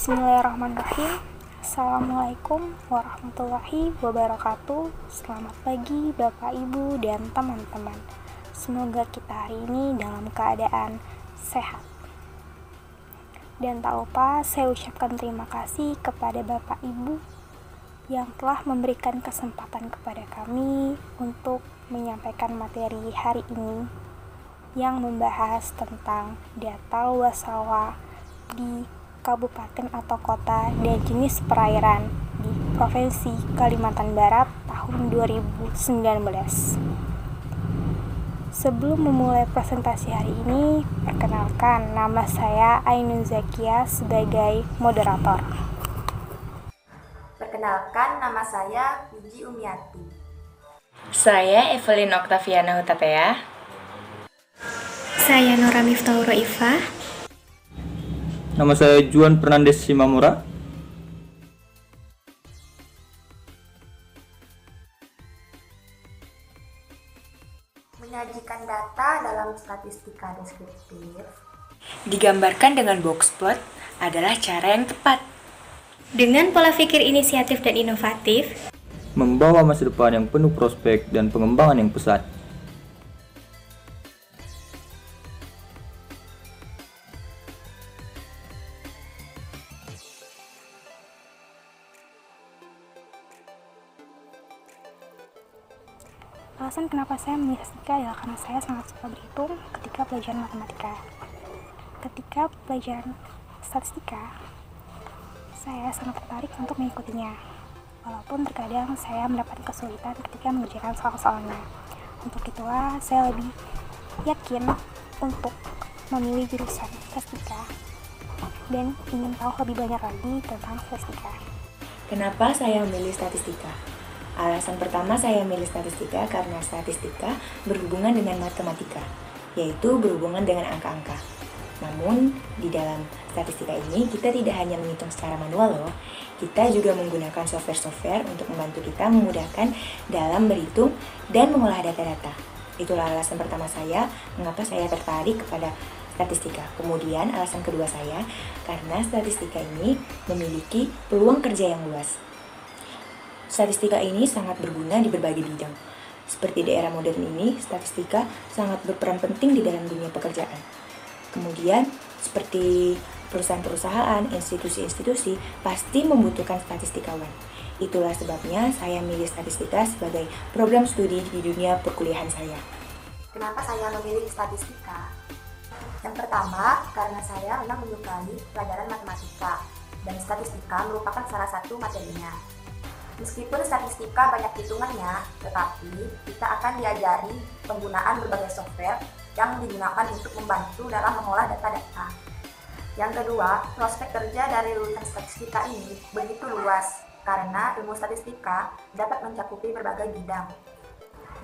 Bismillahirrahmanirrahim. Assalamualaikum warahmatullahi wabarakatuh. Selamat pagi Bapak, Ibu, dan teman-teman. Semoga kita hari ini dalam keadaan sehat. Dan tak lupa saya ucapkan terima kasih kepada Bapak Ibu yang telah memberikan kesempatan kepada kami untuk menyampaikan materi hari ini yang membahas tentang data luas sawah di kabupaten atau kota dan jenis perairan di Provinsi Kalimantan Barat tahun 2019. Sebelum memulai presentasi hari ini, perkenalkan nama saya Ainun Zakia sebagai moderator. Perkenalkan, nama saya Wiji Umiati. Saya Evelyn Oktaviana Hutatea. Saya Nora Miftahul Roifah. Nama saya Juan Fernandes Simamura. Menyajikan data dalam statistika deskriptif Digambarkan dengan boxplot adalah cara yang tepat. Dengan pola pikir inisiatif dan inovatif, Membawa masa depan yang penuh prospek dan pengembangan yang pesat. Alasan kenapa saya memilih statistika adalah karena saya sangat suka berhitung ketika pelajaran matematika. Ketika pelajaran statistika, saya sangat tertarik untuk mengikutinya. Walaupun terkadang saya mendapat kesulitan ketika mengerjakan soal-soalnya. Untuk itulah saya lebih yakin untuk memilih jurusan statistika dan ingin tahu lebih banyak lagi tentang statistika. Kenapa saya memilih statistika? Alasan pertama saya memilih statistika karena statistika berhubungan dengan matematika, yaitu berhubungan dengan angka-angka. Namun, di dalam statistika ini kita tidak hanya menghitung secara manual loh, kita juga menggunakan software-software untuk membantu kita memudahkan dalam berhitung dan mengolah data-data. Itulah alasan pertama saya, mengapa saya tertarik kepada statistika. Kemudian alasan kedua saya, karena statistika ini memiliki peluang kerja yang luas. Statistika ini sangat berguna di berbagai bidang. Seperti di era modern ini, statistika sangat berperan penting di dalam dunia pekerjaan. Kemudian, seperti perusahaan-perusahaan, institusi-institusi pasti membutuhkan statistikawan. Itulah sebabnya saya memilih statistika sebagai program studi di dunia perkuliahan saya. Kenapa saya memilih statistika? Yang pertama, karena saya memang menyukai pelajaran matematika dan statistika merupakan salah satu materinya. Meskipun statistika banyak hitungannya, tetapi kita akan diajari penggunaan berbagai software yang digunakan untuk membantu dalam mengolah data-data. Yang kedua, prospek kerja dari lulusan statistika ini begitu luas karena ilmu statistika dapat mencakupi berbagai bidang.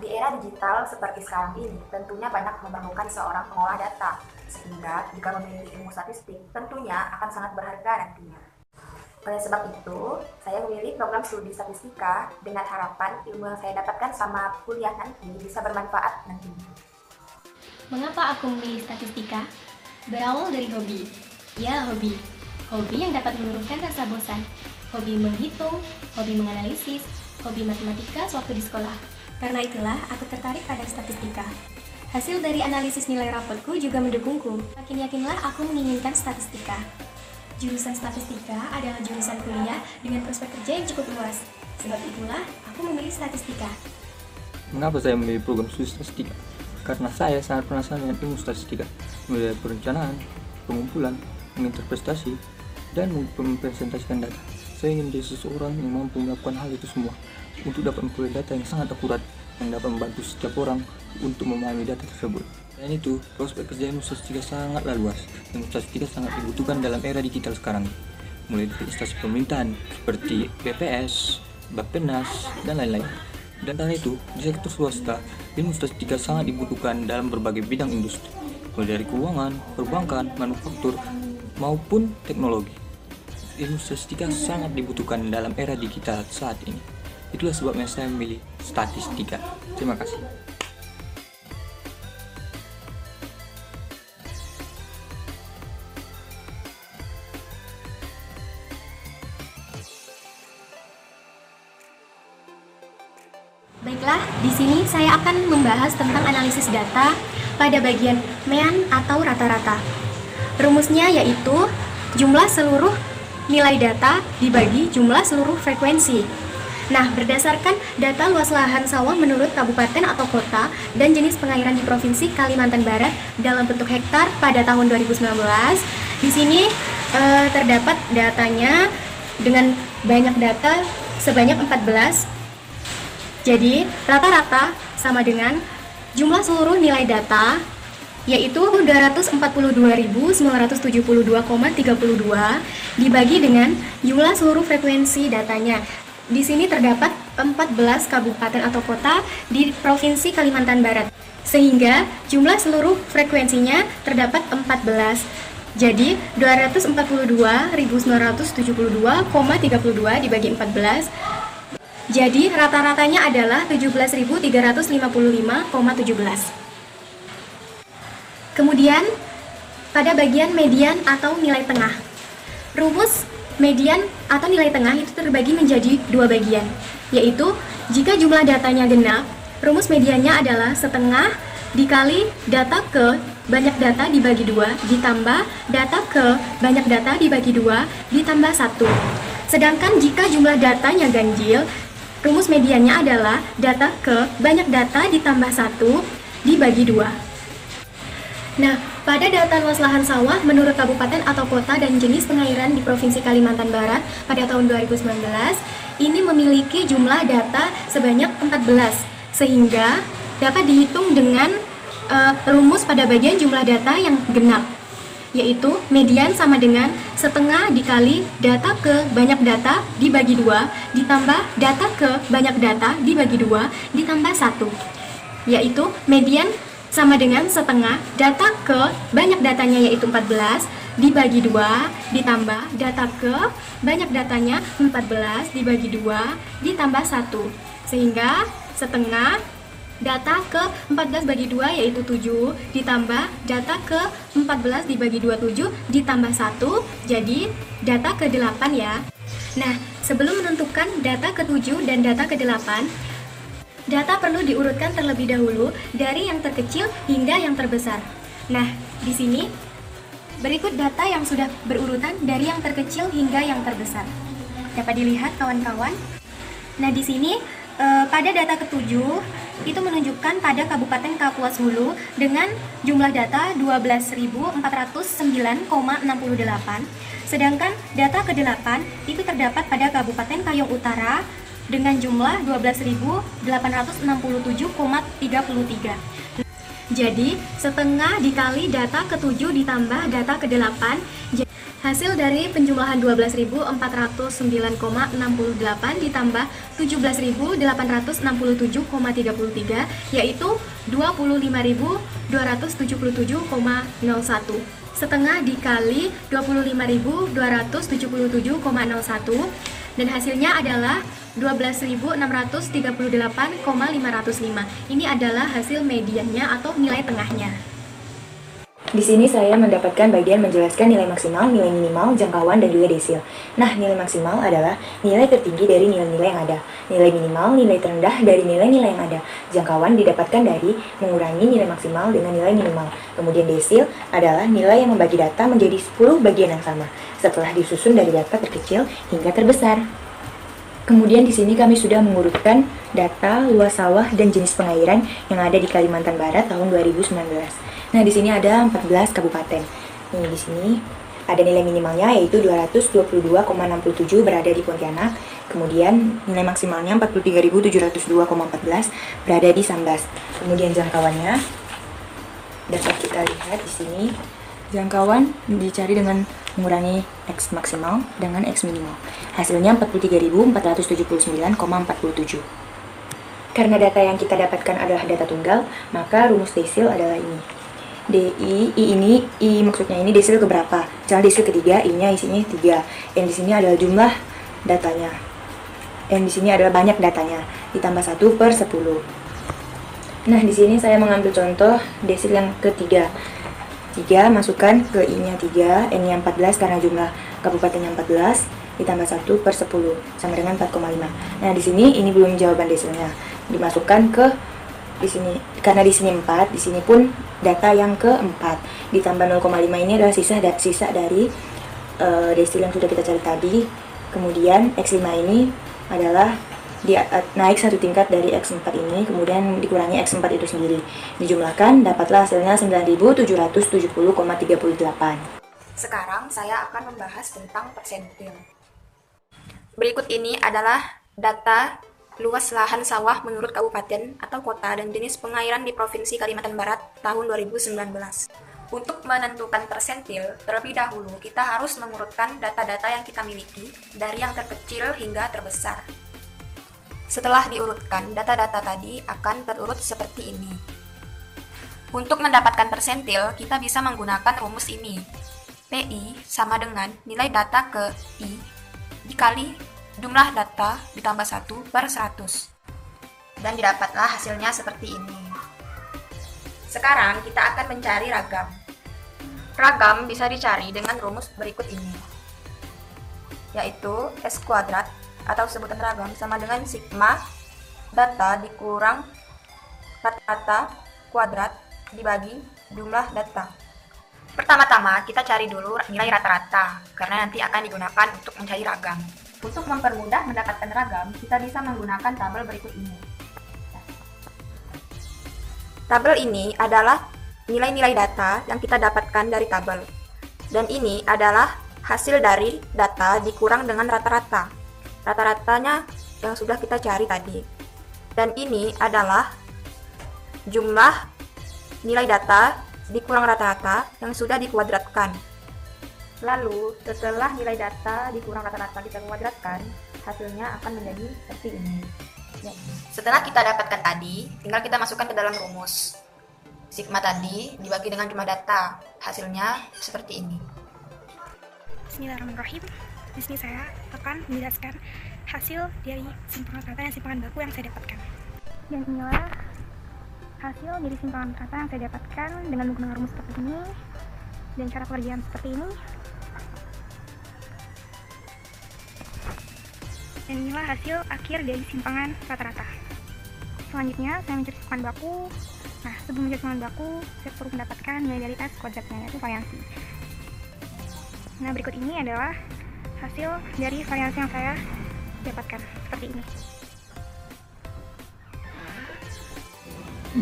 Di era digital seperti sekarang ini, tentunya banyak memerlukan seorang pengolah data, sehingga jika memiliki ilmu statistik, tentunya akan sangat berharga nantinya. Oleh sebab itu, saya memilih program studi statistika dengan harapan ilmu yang saya dapatkan sama kuliah nanti bisa bermanfaat nantinya. mengapa aku memilih statistika? Berawal dari hobi. Ya, hobi. Hobi yang dapat meluruhkan rasa bosan. Hobi menghitung, hobi menganalisis, hobi matematika sewaktu di sekolah. Karena itulah, aku tertarik pada statistika. Hasil dari analisis nilai rapotku juga mendukungku. Makin yakinlah aku menginginkan statistika. Jurusan statistika adalah jurusan kuliah dengan prospek kerja yang cukup luas. Sebab itulah, aku memilih statistika. Mengapa saya memilih program studi statistika? Karena saya sangat penasaran dengan ilmu statistika, mulai dari perencanaan, pengumpulan, menginterpretasi, dan mempresentasikan data. Saya ingin menjadi seseorang yang mampu melakukan hal itu semua untuk dapat memperoleh data yang sangat akurat yang dapat membantu setiap orang untuk memahami data tersebut. Selain itu, prospek kerja ilmu statistika sangatlah luas. Ilmu statistika sangat dibutuhkan dalam era digital sekarang, mulai dari instansi pemerintahan seperti BPS, Bappenas, dan lain-lain. Dan selain itu, di sektor swasta, ilmu statistika sangat dibutuhkan dalam berbagai bidang industri, mulai dari keuangan, perbankan, manufaktur, maupun teknologi. Ilmu statistika sangat dibutuhkan dalam era digital saat ini. Itulah sebabnya saya memilih statistika. Terima kasih. Baiklah, di sini saya akan membahas tentang analisis data pada bagian mean atau rata-rata. Rumusnya yaitu jumlah seluruh nilai data dibagi jumlah seluruh frekuensi. Nah, berdasarkan data luas lahan sawah menurut kabupaten atau kota dan jenis pengairan di Provinsi Kalimantan Barat dalam bentuk hektar pada tahun 2019, di sini terdapat datanya dengan banyak data sebanyak 14. Jadi, rata-rata sama dengan jumlah seluruh nilai data, yaitu 242.972,32 dibagi dengan jumlah seluruh frekuensi datanya. Di sini terdapat 14 kabupaten atau kota di Provinsi Kalimantan Barat, sehingga jumlah seluruh frekuensinya terdapat 14. Jadi, 242.972,32 dibagi 14. Jadi, rata-ratanya adalah 17.355,17. Kemudian, pada bagian median atau nilai tengah. Rumus median atau nilai tengah itu terbagi menjadi dua bagian, yaitu jika jumlah datanya genap, rumus mediannya adalah setengah dikali data ke banyak data dibagi 2 ditambah data ke banyak data dibagi 2 ditambah 1. Sedangkan jika jumlah datanya ganjil, rumus mediannya adalah data ke banyak data ditambah 1 dibagi 2. Nah, pada data luas lahan sawah menurut kabupaten atau kota dan jenis pengairan di Provinsi Kalimantan Barat pada tahun 2019, ini memiliki jumlah data sebanyak 14, sehingga dapat dihitung dengan rumus pada bagian jumlah data yang genap, yaitu median sama dengan setengah dikali data ke banyak data dibagi 2 ditambah data ke banyak data dibagi 2 ditambah 1, yaitu median sama dengan setengah data ke banyak datanya yaitu 14 dibagi 2 ditambah data ke banyak datanya 14 dibagi 2 ditambah 1, sehingga setengah data ke 14 bagi 2 yaitu 7 ditambah data ke 14 dibagi 2 7 ditambah 1, jadi data ke 8 ya. Nah, sebelum menentukan data ke 7 dan data ke 8, data perlu diurutkan terlebih dahulu dari yang terkecil hingga yang terbesar. Nah, di sini berikut data yang sudah berurutan dari yang terkecil hingga yang terbesar. Dapat dilihat kawan-kawan. Nah, di sini pada data ke-7 itu menunjukkan pada Kabupaten Kapuas Hulu dengan jumlah data 12.409,68. Sedangkan data ke-8 itu terdapat pada Kabupaten Kayong Utara dengan jumlah 12.867,33. Jadi, setengah dikali data ke-7 ditambah data ke-8, hasil dari penjumlahan 12.409,68 ditambah 17.867,33 yaitu 25.277,01. Setengah dikali 25.277,01 dan hasilnya adalah 12.638,505. Ini adalah hasil mediannya atau nilai tengahnya. Di sini saya mendapatkan bagian menjelaskan nilai maksimal, nilai minimal, jangkauan, dan juga desil. Nah, nilai maksimal adalah nilai tertinggi dari nilai-nilai yang ada. Nilai minimal, nilai terendah dari nilai-nilai yang ada. Jangkauan didapatkan dari mengurangi nilai maksimal dengan nilai minimal. Kemudian desil adalah nilai yang membagi data menjadi 10 bagian yang sama, setelah disusun dari data terkecil hingga terbesar. Kemudian di sini kami sudah mengurutkan data luas sawah dan jenis pengairan yang ada di Kalimantan Barat tahun 2019. Nah, di sini ada 14 kabupaten. Nih, di sini ada nilai minimalnya yaitu 222,67 berada di Pontianak. Kemudian nilai maksimalnya 43.702,14 berada di Sambas. Kemudian jangkauannya dapat kita lihat di sini. Jangkauan dicari dengan mengurangi X maksimal dengan X minimal. Hasilnya 43.479,47. Karena data yang kita dapatkan adalah data tunggal, maka rumus desil adalah ini. DI, I maksudnya ini desil keberapa? Misalnya desil ketiga, I-nya isinya 3. Yang di sini adalah jumlah datanya. Yang di sini adalah banyak datanya, ditambah 1/10. Nah, di sini saya mengambil contoh desil yang ketiga. 3 masukkan ke I-nya 3, N-nya 14 karena jumlah kabupatennya 14, ditambah 1 per 10 sama dengan 4,5. Nah, di sini ini belum jawaban desilnya. Dimasukkan ke di sini. Karena di sini 4, di sini pun data yang keempat. Ditambah 0,5 ini adalah sisa dari desil yang sudah kita cari tadi. Kemudian X5 ini adalah naik satu tingkat dari X4 ini, kemudian dikurangi X4 itu sendiri. Dijumlahkan, dapatlah hasilnya 9.770,38. Sekarang saya akan membahas tentang persentil. Berikut ini adalah data luas lahan sawah menurut kabupaten atau kota dan jenis pengairan di Provinsi Kalimantan Barat tahun 2019. Untuk menentukan persentil, terlebih dahulu kita harus mengurutkan data-data yang kita miliki dari yang terkecil hingga terbesar. Setelah diurutkan, data-data tadi akan terurut seperti ini. Untuk mendapatkan persentil, kita bisa menggunakan rumus ini. PI sama dengan nilai data ke I dikali jumlah data ditambah 1 per 100. Dan didapatlah hasilnya seperti ini. Sekarang kita akan mencari ragam. Ragam bisa dicari dengan rumus berikut ini, yaitu S kuadrat atau sebutan ragam sama dengan sigma data dikurang rata-rata kuadrat dibagi jumlah data. Pertama-tama kita cari dulu nilai rata-rata karena nanti akan digunakan untuk mencari ragam. Untuk mempermudah mendapatkan ragam, kita bisa menggunakan tabel berikut ini. Tabel ini adalah nilai-nilai data yang kita dapatkan dari tabel. Dan ini adalah hasil dari data dikurang dengan rata-rata. Rata-ratanya yang sudah kita cari tadi. Dan ini adalah jumlah nilai data dikurang rata-rata yang sudah dikuadratkan. Lalu setelah nilai data dikurang rata-rata kita kuadratkan, hasilnya akan menjadi seperti ini. Ya. Setelah kita dapatkan tadi, tinggal kita masukkan ke dalam rumus. Sigma tadi dibagi dengan jumlah data, hasilnya seperti ini. Bismillahirrahmanirrahim. Di sini saya akan menjelaskan hasil dari simpangan rata dan simpangan baku yang saya dapatkan. Dan inilah hasil dari simpangan rata yang saya dapatkan dengan menggunakan rumus seperti ini dan cara pengerjaan seperti ini. Dan inilah hasil akhir dari simpangan rata-rata. Selanjutnya saya mencari simpangan baku. Nah, sebelum mencari simpangan baku, saya perlu mendapatkan nilai dari S kuadratnya, yaitu variansi. Nah, berikut ini adalah hasil dari variansi yang saya dapatkan seperti ini.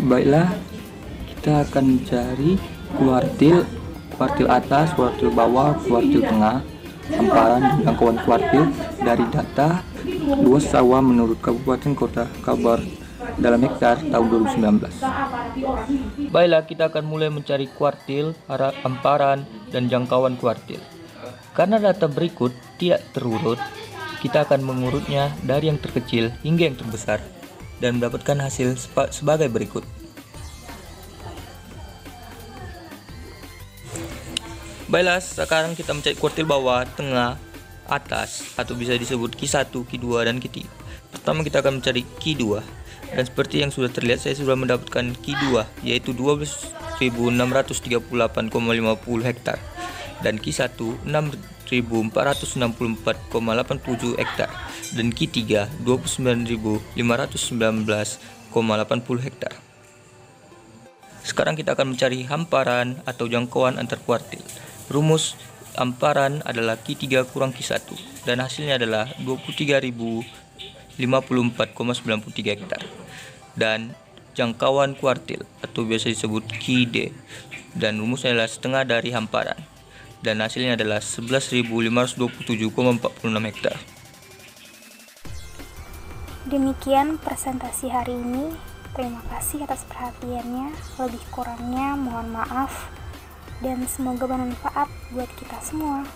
Baiklah, kita akan mencari kuartil atas, kuartil bawah, kuartil tengah, hamparan dan jangkauan kuartil dari data luas sawah menurut kabupaten kota Kalbar dalam hektar tahun 2019. Baiklah, kita akan mulai mencari kuartil, hamparan, dan jangkauan kuartil. Karena data berikut tidak terurut, kita akan mengurutnya dari yang terkecil hingga yang terbesar dan mendapatkan hasil sebagai berikut. Baiklah, sekarang kita mencari kuartil bawah, tengah, atas, atau bisa disebut Q1, Q2, dan Q3. Pertama kita akan mencari Q2, dan seperti yang sudah terlihat saya sudah mendapatkan Q2, yaitu 12.638,50 hektar, dan Q1 6.464,87 hektar, dan Q3 29.519,80 hektar. Sekarang kita akan mencari hamparan atau jangkauan antar kuartil. Rumus hamparan adalah Q3 kurang Q1 dan hasilnya adalah 23.054,93 hektar. Dan jangkauan kuartil atau biasa disebut QD dan rumusnya adalah setengah dari hamparan dan hasilnya adalah 11.527,46 hektar. Demikian presentasi hari ini. Terima kasih atas perhatiannya. Lebih kurangnya mohon maaf dan semoga bermanfaat buat kita semua.